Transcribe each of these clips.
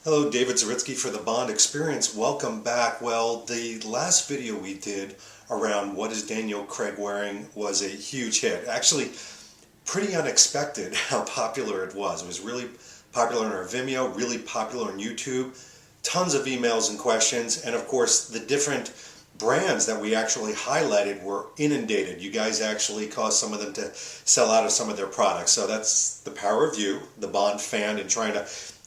Hello, David Zaritsky for the Bond Experience. Welcome back. Well, the last video we did around what is Daniel Craig wearing was a huge hit. Actually, pretty unexpected how popular it was. It was really popular on our Vimeo, really popular on YouTube. Tons of emails and questions, and of course the different brands that we actually highlighted were inundated. You guys actually caused some of them to sell out of some of their products. So that's the power of you, the Bond fan, and trying to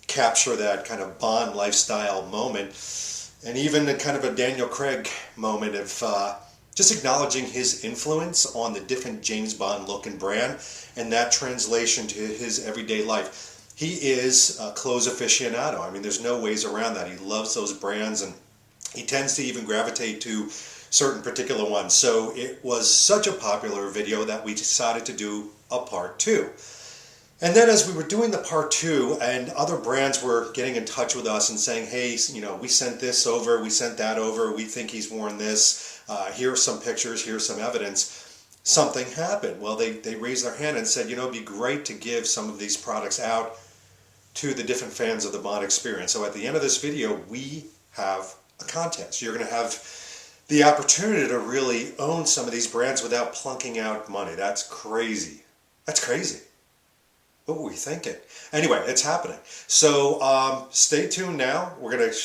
capture that kind of Bond lifestyle moment, and even a kind of a Daniel Craig moment of just acknowledging his influence on the different James Bond look and brand, and that translation to his everyday life. He is a clothes aficionado. I mean, there's no ways around that. He loves those brands, and he tends to even gravitate to certain particular ones. So it was such a popular video that we decided to do a part two. And then as we were doing the part two, and other brands were getting in touch with us and saying, hey, you know, we sent this over, we sent that over, we think he's worn this, here are some pictures, here's some evidence, something happened. Well, they raised their hand and said, you know, it'd be great to give some of these products out to the different fans of the Bond Experience. So at the end of this video, we have a contest. You're going to have the opportunity to really own some of these brands without plunking out money. That's crazy. That's crazy. What were we thinking? Anyway, it's happening. So stay tuned now. We're going to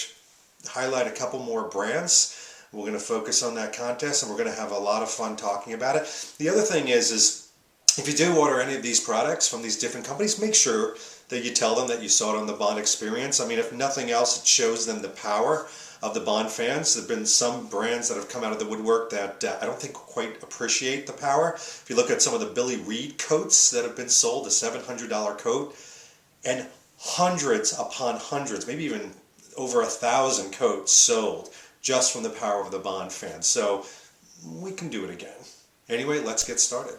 highlight a couple more brands. We're going to focus on that contest, and we're going to have a lot of fun talking about it. The other thing is if you do order any of these products from these different companies, make sure that you tell them that you saw it on the Bond Experience. I mean, if nothing else, it shows them the power of the Bond fans. There have been some brands that have come out of the woodwork that I don't think quite appreciate the power. If you look at some of the Billy Reed coats that have been sold, a $700 coat, and hundreds upon hundreds, maybe even over 1,000 coats sold just from the power of the Bond fans. So we can do it again. Anyway, let's get started.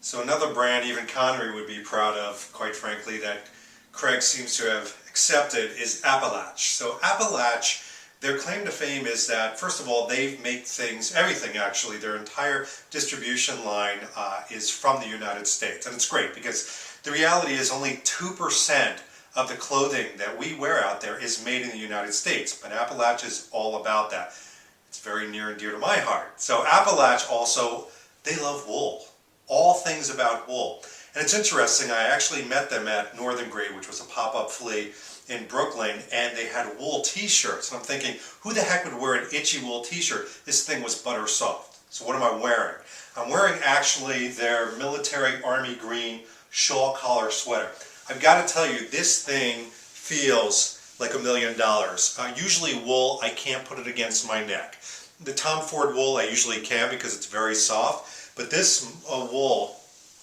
So another brand even Connery would be proud of, quite frankly, that Craig seems to have accepted is Avalanche. So Avalanche, their claim to fame is that, first of all, they make things, everything actually, their entire distribution line is from the United States. And it's great because the reality is only 2% of the clothing that we wear out there is made in the United States. But Avalanche is all about that. It's very near and dear to my heart. So Avalanche also, they love wool. All things about wool. And it's interesting, I actually met them at Northern Grade, which was a pop-up flea in Brooklyn, and they had wool t-shirts. And I'm thinking, who the heck would wear an itchy wool t-shirt? This thing was butter soft. So what am I wearing? I'm wearing actually their military army green shawl collar sweater. I've got to tell you, this thing feels like $1 million. Usually wool, I can't put it against my neck. The Tom Ford wool I usually can because it's very soft, but this wool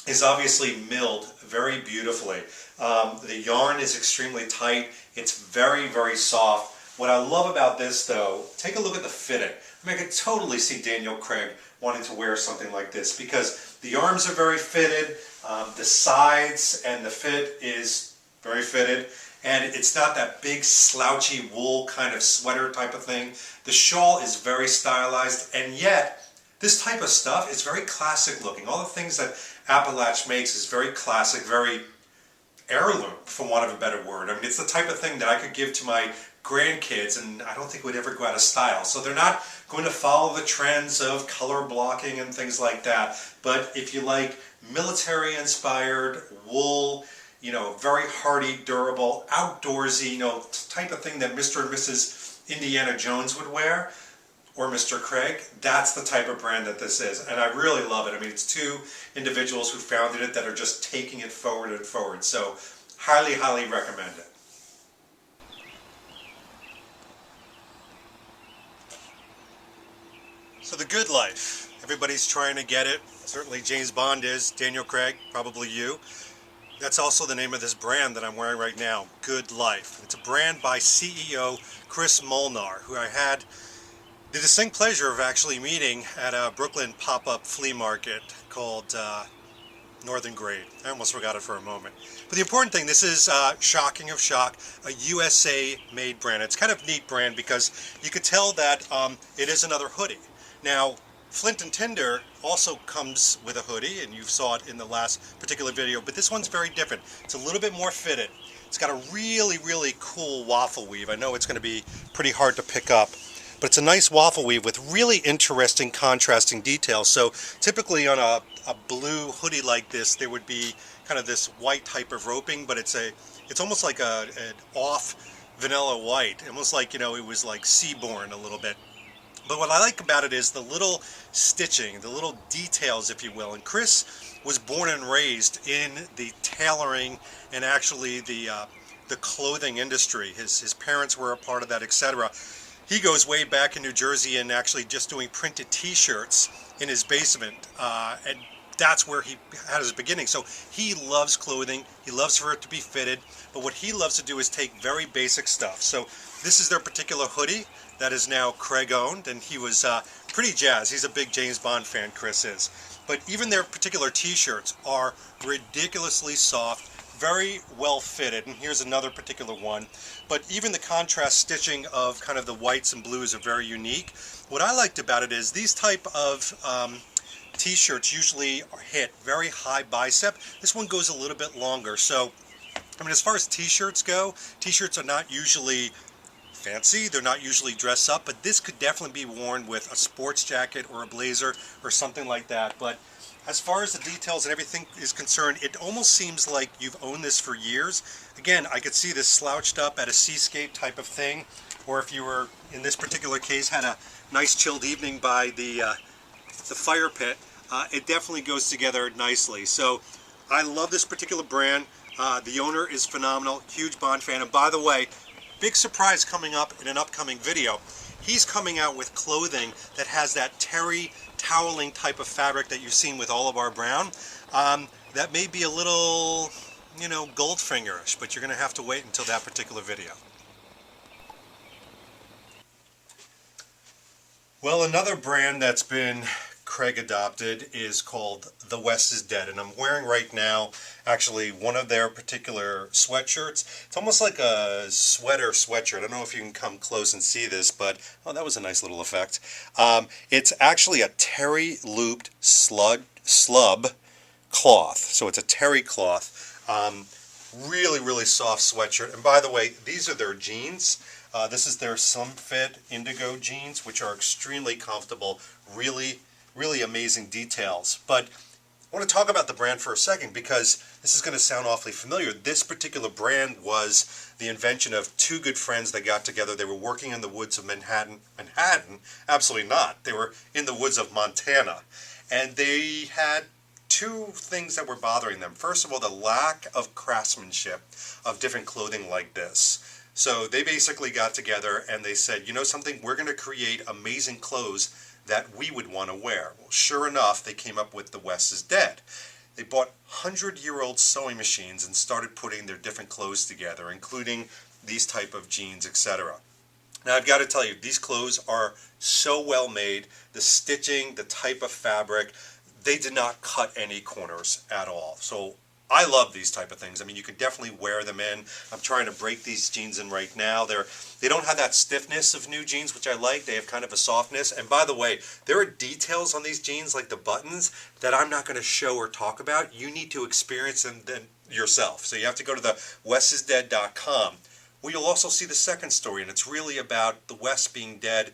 is obviously milled very beautifully. The yarn is extremely tight. It's very, very soft. What I love about this, though, take a look at the fitting. I mean, I could totally see Daniel Craig wanting to wear something like this because the arms are very fitted, the sides and the fit is very fitted, and it's not that big slouchy wool kind of sweater type of thing. The shawl is very stylized, and yet this type of stuff is very classic looking. All the things that Avalanche makes is very classic, very heirloom, for want of a better word. I mean, it's the type of thing that I could give to my grandkids, and I don't think would ever go out of style. So they're not going to follow the trends of color blocking and things like that. But if you like military-inspired wool, you know, very hardy, durable, outdoorsy, you know, type of thing that Mr. and Mrs. Indiana Jones would wear, or Mr. Craig, that's the type of brand that this is. And I really love it. I mean, it's two individuals who founded it that are just taking it forward and forward. So highly, highly recommend it. So the good life. Everybody's trying to get it. Certainly James Bond is. Daniel Craig, probably you. That's also the name of this brand that I'm wearing right now, Good Life. It's a brand by CEO Chris Molnar, who I had the distinct pleasure of actually meeting at a Brooklyn pop-up flea market called Northern Grade. I almost forgot it for a moment. But the important thing, this is, shocking of shock, a USA-made brand. It's kind of neat brand because you could tell that it is another hoodie. Now, Flint and Tinder also comes with a hoodie, and you saw it in the last particular video, but this one's very different. It's a little bit more fitted. It's got a really, really cool waffle weave. I know it's going to be pretty hard to pick up, but it's a nice waffle weave with really interesting contrasting details. So typically on a blue hoodie like this, there would be kind of this white type of roping, but it's almost like an off vanilla white, almost like, you know, it was like seaborn a little bit. But what I like about it is the little stitching, the little details, if you will. And Chris was born and raised in the tailoring and actually the clothing industry. His parents were a part of that, etc. He goes way back in New Jersey and actually just doing printed t-shirts in his basement, and that's where he had his beginning. So he loves clothing, he loves for it to be fitted, but what he loves to do is take very basic stuff. So this is their particular hoodie that is now Craig owned, and he was pretty jazzed. He's a big James Bond fan, Chris is. But even their particular t-shirts are ridiculously soft, very well fitted, and here's another particular one. But even the contrast stitching of kind of the whites and blues are very unique. What I liked about it is these type of t-shirts usually hit very high bicep. This one goes a little bit longer. So, I mean, as far as t-shirts go, t-shirts are not usually fancy, they're not usually dress up, but this could definitely be worn with a sports jacket or a blazer or something like that. But as far as the details and everything is concerned, it almost seems like you've owned this for years. Again, I could see this slouched up at a seascape type of thing, or if you were, in this particular case, had a nice chilled evening by the fire pit. It definitely goes together nicely. So I love this particular brand. The owner is phenomenal, huge Bond fan. And by the way, big surprise coming up in an upcoming video. He's coming out with clothing that has that terry toweling type of fabric that you've seen with all of our brown. That may be a little, you know, Goldfinger-ish, but you're going to have to wait until that particular video. Well, another brand that's been Craig adopted is called The West is Dead, and I'm wearing right now actually one of their particular sweatshirts. It's almost like a sweatshirt. I don't know if you can come close and see this, but oh, that was a nice little effect. It's actually a terry looped slub cloth, so it's a terry cloth. Really, really soft sweatshirt. And by the way, these are their jeans. This is their Some Fit Indigo jeans, which are extremely comfortable, really amazing details. But I want to talk about the brand for a second because this is going to sound awfully familiar. This particular brand was the invention of two good friends that got together. They were working in the woods of Manhattan. Absolutely not. They were in the woods of Montana. And they had two things that were bothering them. First of all, the lack of craftsmanship of different clothing like this. So they basically got together and they said, you know something, we're going to create amazing clothes that we would want to wear. Well, sure enough, they came up with The West is Dead. They bought 100-year-old sewing machines and started putting their different clothes together, including these type of jeans, etc. Now, I've got to tell you, these clothes are so well made. The stitching, the type of fabric, they did not cut any corners at all. So I love these type of things. I mean, you could definitely wear them in. I'm trying to break these jeans in right now. They don't have that stiffness of new jeans, which I like. They have kind of a softness. And by the way, there are details on these jeans, like the buttons, that I'm not going to show or talk about. You need to experience them yourself. So you have to go to the westisdead.com, where you'll also see the second story, and it's really about the West being dead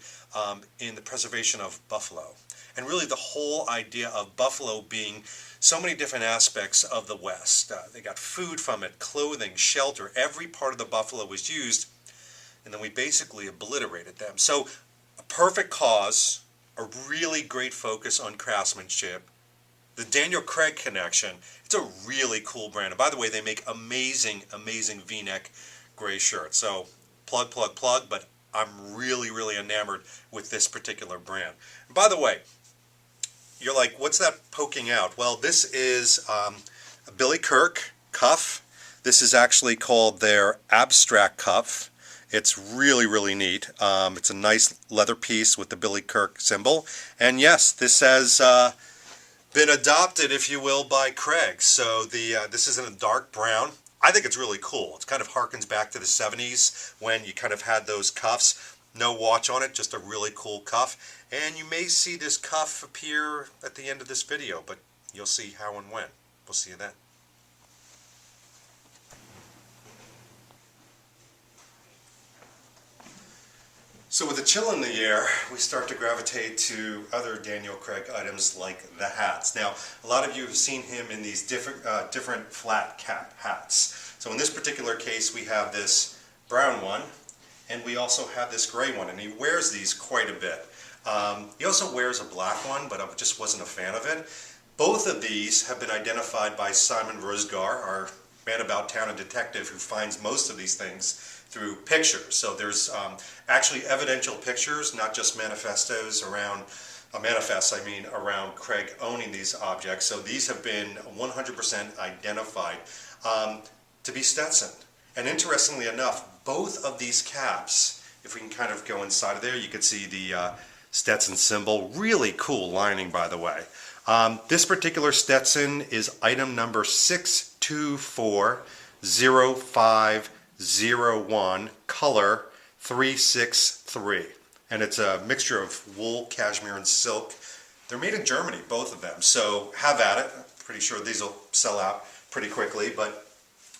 in the preservation of buffalo. And really the whole idea of buffalo being so many different aspects of the West. They got food from it, clothing, shelter. Every part of the buffalo was used, and then we basically obliterated them. So a perfect cause, a really great focus on craftsmanship, the Daniel Craig connection. It's a really cool brand. And by the way, they make amazing, amazing V-neck gray shirts. So plug, but I'm really enamored with this particular brand. And by the way, you're like, what's that poking out? Well, this is a Billy Kirk cuff. This is actually called their Abstract cuff. It's really neat. It's a nice leather piece with the Billy Kirk symbol. And yes, this has been adopted, if you will, by Craig. So this is in a dark brown. I think it's really cool. It kind of harkens back to the 70s when you kind of had those cuffs. No watch on it, just a really cool cuff. And you may see this cuff appear at the end of this video, but you'll see how and when. We'll see you then. So with the chill in the air, we start to gravitate to other Daniel Craig items like the hats. Now, a lot of you have seen him in these different flat cap hats. So in this particular case, we have this brown one, and we also have this gray one, and he wears these quite a bit. He also wears a black one, but I just wasn't a fan of it. Both of these have been identified by Simon Rosgar, our man about town and detective who finds most of these things through pictures. So there's actually evidential pictures, not just manifestos around, manifests I mean, around Craig owning these objects. So these have been 100% identified to be Stetson. And interestingly enough, both of these caps, if we can kind of go inside of there, you can see the Stetson symbol. Really cool lining, by the way. This particular Stetson is item number 6240501, color 363. And it's a mixture of wool, cashmere, and silk. They're made in Germany, both of them. So have at it. I'm pretty sure these will sell out pretty quickly. But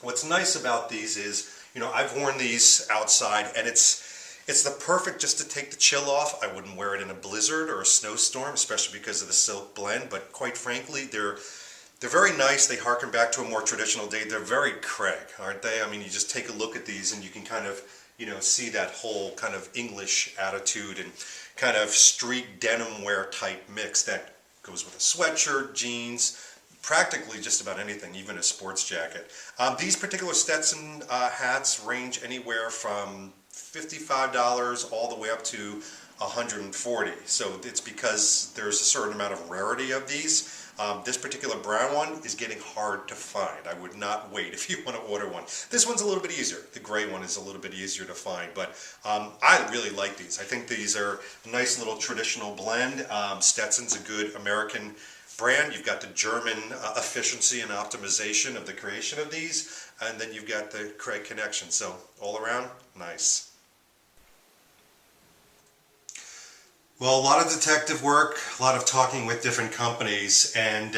what's nice about these is, you know, I've worn these outside, and it's the perfect just to take the chill off. I wouldn't wear it in a blizzard or a snowstorm, especially because of the silk blend, but quite frankly, they're very nice. They harken back to a more traditional day. They're very Craig, aren't they? I mean, you just take a look at these and you can kind of, you know, see that whole kind of English attitude and kind of street denim wear type mix that goes with a sweatshirt, jeans, practically just about anything, even a sports jacket. These particular Stetson hats range anywhere from $55 all the way up to $140. So it's because there's a certain amount of rarity of these. This particular brown one is getting hard to find. I would not wait if you want to order one. This one's a little bit easier. The gray one is a little bit easier to find, but I really like these. I think these are a nice little traditional blend. Stetson's a good American brand. You've got the German efficiency and optimization of the creation of these, and then you've got the Craig connection. So all around, nice. Well, a lot of detective work, a lot of talking with different companies, and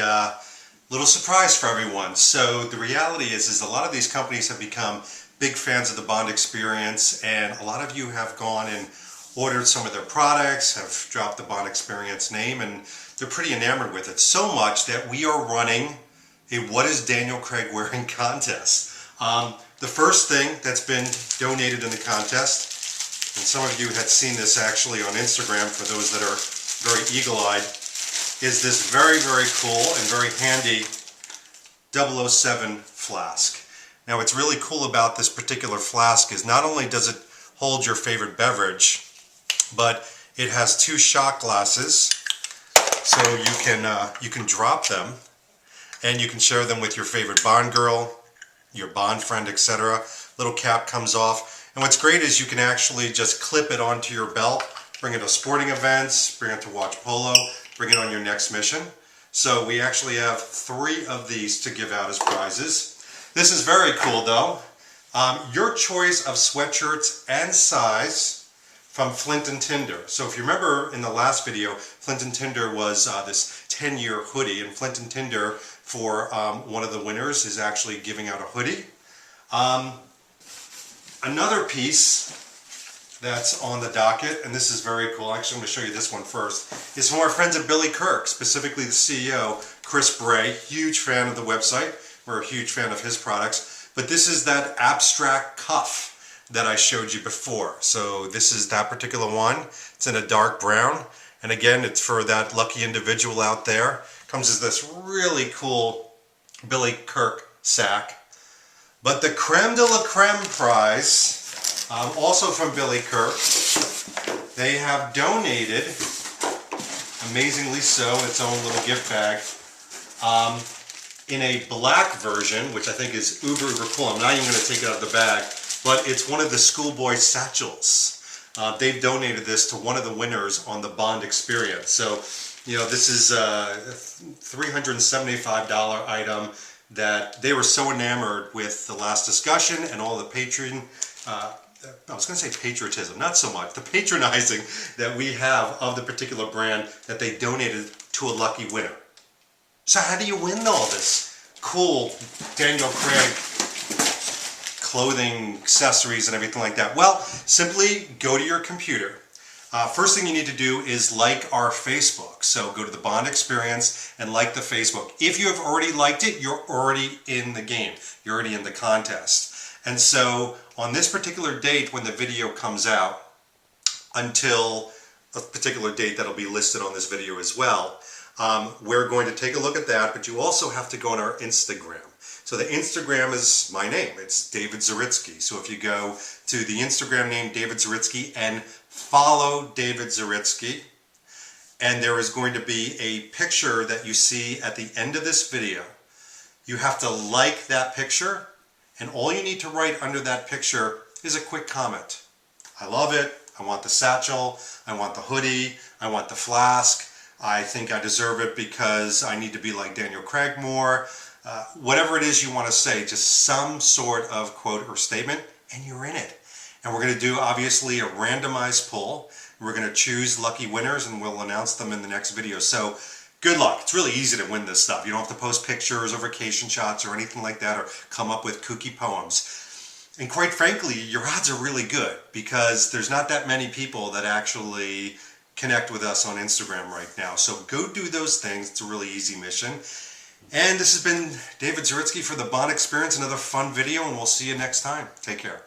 little surprise for everyone. So the reality is a lot of these companies have become big fans of the Bond experience, and a lot of you have gone and ordered some of their products, have dropped the Bond experience name, and they're pretty enamored with it. So much that we are running a What is Daniel Craig Wearing contest. The first thing that's been donated in the contest, and some of you had seen this actually on Instagram for those that are very eagle-eyed, is this very, very cool and very handy 007 flask. Now what's really cool about this particular flask is not only does it hold your favorite beverage, but it has two shot glasses, so you can drop them and you can share them with your favorite Bond girl, your Bond friend, etc. Little cap comes off. And what's great is you can actually just clip it onto your belt, bring it to sporting events, bring it to watch polo, bring it on your next mission. So we actually have 3 of these to give out as prizes. This is very cool though. Your choice of sweatshirts and size from Flint & Tinder. So if you remember in the last video, Flint & Tinder was this 10-year hoodie, and Flint & Tinder for one of the winners is actually giving out a hoodie. Another piece that's on the docket, and this is very cool, actually I'm going to show you this one first, is from our friends at Billy Kirk, specifically the CEO, Chris Bray. Huge fan of the website. We're a huge fan of his products. But this is that abstract cuff that I showed you before. So this is that particular one. It's in a dark brown. And again, it's for that lucky individual out there. Comes as this really cool Billy Kirk sack. But the creme de la creme prize, also from Billy Kirk, they have donated, amazingly so, its own little gift bag, in a black version, which I think is uber cool. I'm not even going to take it out of the bag, but it's one of the schoolboy satchels. They've donated this to one of the winners on the Bond experience. So, you know, this is a $375 item that they were so enamored with the last discussion and all the Patreon I was going to say patriotism, not so much, the patronizing that we have of the particular brand that they donated to a lucky winner. So how do you win all this cool Daniel Craig clothing, accessories, and everything like that? Well, simply go to your computer. First thing you need to do is like our Facebook. So go to the Bond Experience and like the Facebook. If you have already liked it, you're already in the game. You're already in the contest. And so on this particular date when the video comes out, until a particular date that'll be listed on this video as well, we're going to take a look at that, but you also have to go on our Instagram. So the Instagram is my name. It's David Zaritsky. So if you go to the Instagram name David Zaritsky and follow David Zaritsky, and there is going to be a picture that you see at the end of this video. You have to like that picture, and all you need to write under that picture is a quick comment. I love it. I want the satchel. I want the hoodie. I want the flask. I think I deserve it because I need to be like Daniel Craig more. Whatever it is you want to say, just some sort of quote or statement, and you're in it. And we're going to do, obviously, a randomized poll. We're going to choose lucky winners, and we'll announce them in the next video. So, good luck. It's really easy to win this stuff. You don't have to post pictures or vacation shots or anything like that, or come up with kooky poems. And quite frankly, your odds are really good, because there's not that many people that actually connect with us on Instagram right now. So go do those things. It's a really easy mission. And this has been David Zaritsky for the Bond Experience, another fun video, and we'll see you next time. Take care.